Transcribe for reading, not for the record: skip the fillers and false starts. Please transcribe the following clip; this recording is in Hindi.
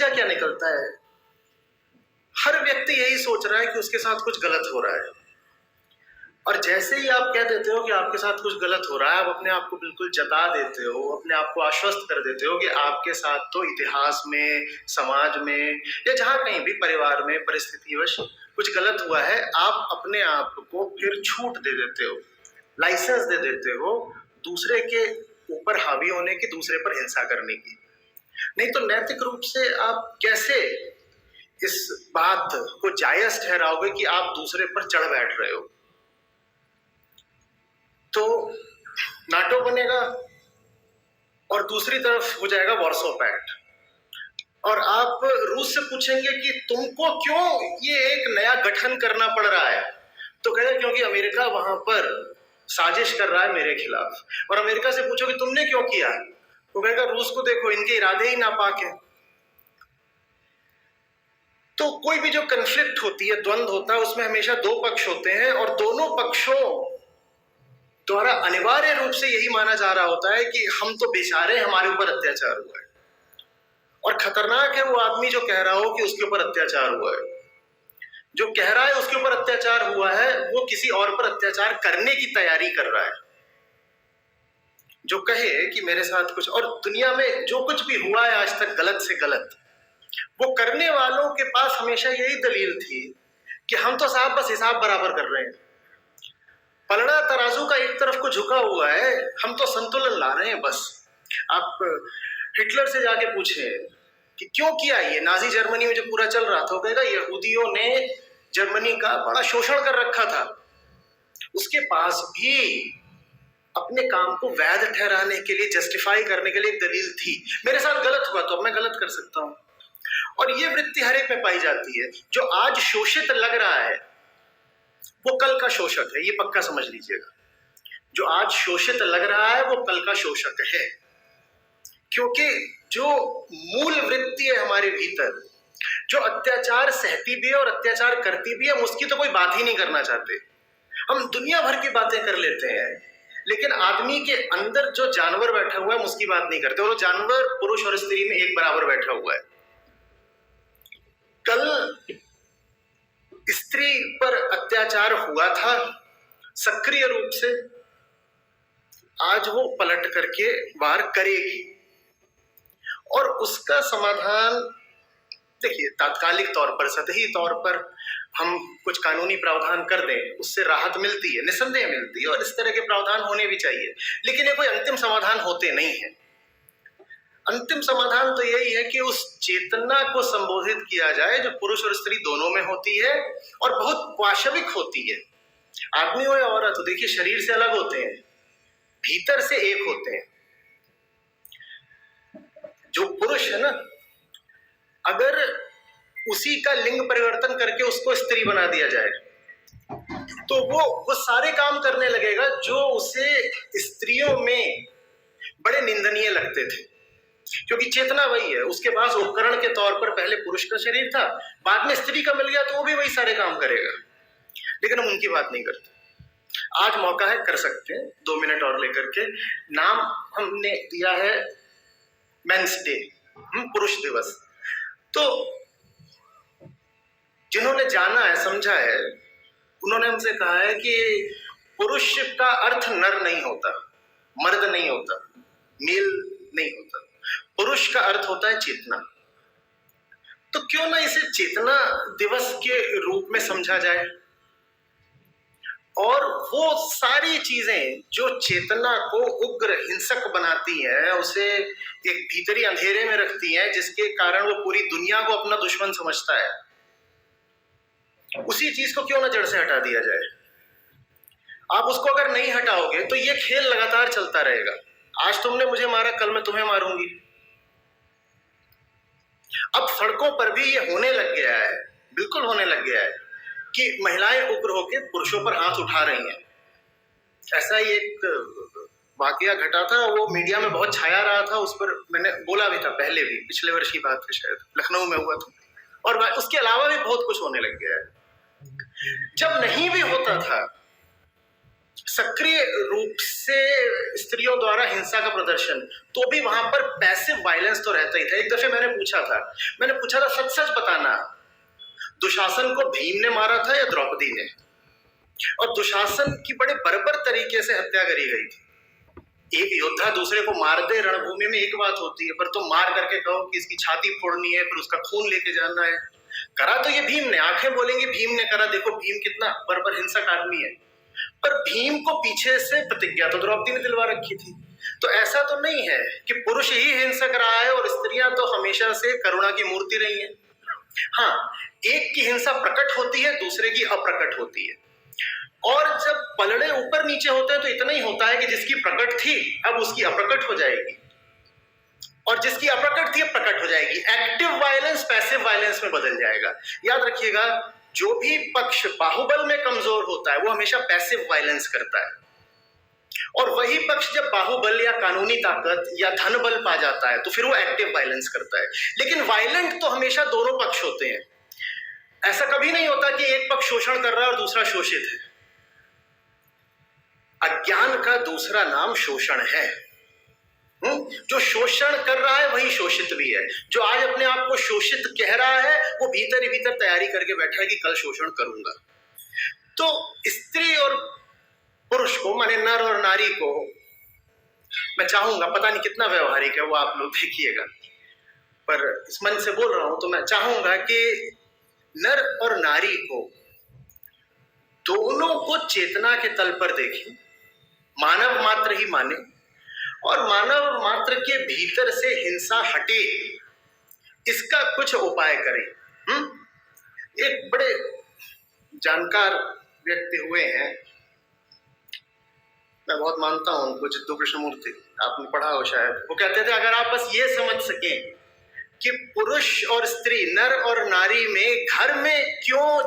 नतीजा क्या निकलता है? हर व्यक्ति यही सोच रहा है कि उसके साथ कुछ गलत हो रहा है, और जैसे ही आप कह देते हो कि आपके साथ कुछ गलत हो रहा है, आप अपने आप को बिल्कुल जता देते हो, अपने आप को आश्वस्त कर देते हो कि आपके साथ तो इतिहास में, समाज में, या जहां कहीं भी परिवार में परिस्थितिवश कुछ गलत हुआ है। आप अपने आप को फिर छूट दे देते हो, लाइसेंस दे देते हो दूसरे के ऊपर हावी होने की, दूसरे पर हिंसा करने की। नहीं तो नैतिक रूप से आप कैसे इस बात को जायज ठहराओगे कि आप दूसरे पर चढ़ बैठ रहे हो? तो नाटो बनेगा और दूसरी तरफ हो जाएगा वॉर्सो पैक्ट, और आप रूस से पूछेंगे कि तुमको क्यों ये एक नया गठन करना पड़ रहा है, तो कहेगा क्योंकि अमेरिका वहां पर साजिश कर रहा है मेरे खिलाफ। और अमेरिका से पूछो कि तुमने क्यों किया, तो कहेगा रूस को देखो, इनके इरादे ही नापाक हैं। तो कोई भी जो कन्फ्लिक्ट होती है, द्वंद्व होता है, उसमें हमेशा दो पक्ष होते हैं, और दोनों पक्षों द्वारा अनिवार्य रूप से यही माना जा रहा होता है कि हम तो बेचारे, हमारे ऊपर अत्याचार हुआ है। और खतरनाक है वो आदमी जो कह रहा हो कि उसके ऊपर अत्याचार हुआ है। जो कह रहा है उसके ऊपर अत्याचार हुआ है, वो किसी और पर अत्याचार करने की तैयारी कर रहा है। जो कहे कि मेरे साथ कुछ, और दुनिया में जो कुछ भी हुआ है आज तक गलत से गलत, वो करने वालों के पास हमेशा यही दलील थी कि हम तो साहब बस हिसाब बराबर कर रहे हैं, पलड़ा तराजू का एक तरफ को झुका हुआ है, हम तो संतुलन ला रहे हैं बस। आप हिटलर से जाके पूछे कि क्यों किया ये, नाजी जर्मनी में जो पूरा चल रहा था, वो कहेगा यहूदियों ने जर्मनी का बड़ा शोषण कर रखा था, उसके पास भी अपने काम को वैध ठहराने के लिए, जस्टिफाई करने के लिए एक दलील थी। मेरे साथ गलत हुआ तो अब मैं गलत कर सकता हूं। और ये वृत्ति हर एक में पाई जाती है। जो आज शोषित लग रहा है वो कल का शोषक है, ये पक्का समझ लीजिएगा। जो आज शोषित लग रहा है वो कल का शोषक है, क्योंकि जो मूल वृत्ति है हमारे भीतर, जो अत्याचार सहती भी है और अत्याचार करती भी है, हम उसकी तो कोई बात ही नहीं करना चाहते। हम दुनिया भर की बातें कर लेते हैं, लेकिन आदमी के अंदर जो जानवर बैठा हुआ है हम उसकी बात नहीं करते। और वो जानवर पुरुष और स्त्री में एक बराबर बैठा हुआ है। कल स्त्री पर अत्याचार हुआ था सक्रिय रूप से, आज वो पलट करके वार करेगी, और उसका समाधान देखिए, तात्कालिक तौर पर, सतही तौर पर हम कुछ कानूनी प्रावधान कर दें, उससे राहत मिलती है, निसंदेह मिलती है, और इस तरह के प्रावधान होने भी चाहिए। लेकिन ये कोई अंतिम समाधान होते नहीं है। अंतिम समाधान तो यही है कि उस चेतना को संबोधित किया जाए जो पुरुष और स्त्री दोनों में होती है, और बहुत पाशविक होती है। आदमी हो या औरत हो, देखिए शरीर से अलग होते हैं, भीतर से एक होते हैं। जो पुरुष है ना, अगर उसी का लिंग परिवर्तन करके उसको स्त्री बना दिया जाए तो वो सारे काम करने लगेगा जो उसे स्त्रियों में बड़े निंदनीय लगते थे, क्योंकि चेतना वही है। उसके पास उपकरण के तौर पर पहले पुरुष का शरीर था, बाद में स्त्री का मिल गया तो वो भी वही सारे काम करेगा, लेकिन हम उनकी बात नहीं करते। आज मौका है, कर सकते हैं 2 मिनट और लेकर के। नाम हमने दिया है मेंस डे, पुरुष दिवस। तो जिन्होंने जाना है, समझा है, उन्होंने हमसे कहा है कि पुरुष का अर्थ नर नहीं होता, मर्द नहीं होता, मेल नहीं होता। पुरुष का अर्थ होता है चेतना। तो क्यों ना इसे चेतना दिवस के रूप में समझा जाए, और वो सारी चीजें जो चेतना को उग्र हिंसक बनाती हैं, उसे एक भीतरी अंधेरे में रखती हैं, जिसके कारण वो पूरी दुनिया को अपना दुश्मन समझता है, उसी चीज को क्यों ना जड़ से हटा दिया जाए। आप उसको अगर नहीं हटाओगे तो ये खेल लगातार चलता रहेगा। आज तुमने मुझे मारा, कल मैं तुम्हें मारूंगी। अब सड़कों पर भी ये होने लग गया है, बिल्कुल होने लग गया है कि महिलाएं उग्र होकर पुरुषों पर हाथ उठा रही हैं। ऐसा ही एक वाकया घटा था, वो मीडिया में बहुत छाया रहा था, उस पर मैंने बोला भी था पहले भी, पिछले वर्ष की बात है शायद, लखनऊ में हुआ था। और उसके अलावा भी बहुत कुछ होने लग गया है। जब नहीं भी होता था सक्रिय रूप से स्त्रियों द्वारा हिंसा का प्रदर्शन, तो भी वहां पर पैसिव वायलेंस तो रहता ही था। एक दफे मैंने पूछा था सच सच बताना, दुशासन को भीम ने मारा था या द्रौपदी ने? और दुशासन की बड़े बर्बर तरीके से हत्या करी गई थी। एक योद्धा दूसरे को मार दे रणभूमि में एक बात होती है, पर तुम मार करके कहो कि इसकी छाती फोड़नी है, फिर उसका खून लेके जाना है। करा तो ये भीम ने, आंखें बोलेंगी भीम ने करा, देखो भीम कितना बर्बर हिंसक आदमी है। पर भीम को पीछे से प्रतिज्ञा तो द्रौपदी ने दिलवा रखी थी। तो ऐसा तो नहीं है कि पुरुष ही हिंसक रहा है और स्त्रियां तो हमेशा से करुणा की मूर्ति रही हैं। हाँ, एक की हिंसा प्रकट होती है, दूसरे की अप्रकट होती है। और जब पलड़े ऊपर नीचे होते हैं तो इतना ही होता है कि जिसकी प्रकट थी अब उसकी अप्रकट हो जाएगी, और जिसकी अप्रकट थी अब प्रकट हो जाएगी। एक्टिव वायलेंस पैसिव वायलेंस में बदल जाएगा। याद रखिएगा, जो भी पक्ष बाहुबल में कमजोर होता है वो हमेशा पैसिव वायलेंस करता है, और वही पक्ष जब बाहुबल या कानूनी ताकत या धन बल पा जाता है तो फिर वो एक्टिव वायलेंस करता है। लेकिन वायलेंट तो हमेशा दोनों पक्ष होते हैं। ऐसा कभी नहीं होता कि एक पक्ष शोषण कर रहा है और दूसरा शोषित है। अज्ञान का दूसरा नाम शोषण है। जो शोषण कर रहा है वही शोषित भी है। जो आज अपने आप को शोषित कह रहा है वो भीतर ही भीतर तैयारी करके बैठा है कि कल शोषण करूंगा। तो स्त्री और पुरुष को, माने नर और नारी को, मैं चाहूंगा, पता नहीं कितना व्यवहारिक है वो आप लोग देखिएगा, पर इस मन से बोल रहा हूं, तो मैं चाहूंगा कि नर और नारी को दोनों को चेतना के तल पर देखें, मानव मात्र ही माने, और मानव मात्र के भीतर से हिंसा हटे, इसका कुछ उपाय करें। एक बड़े जानकार व्यक्ति हुए हैं, मैं बहुत मानता हूं उनको, जिद्दू कृष्णमूर्ति, आपने पढ़ा हो शायद। वो कहते थे अगर आप बस ये समझ सकें कि पुरुष और स्त्री, नर और नारी में घर में क्यों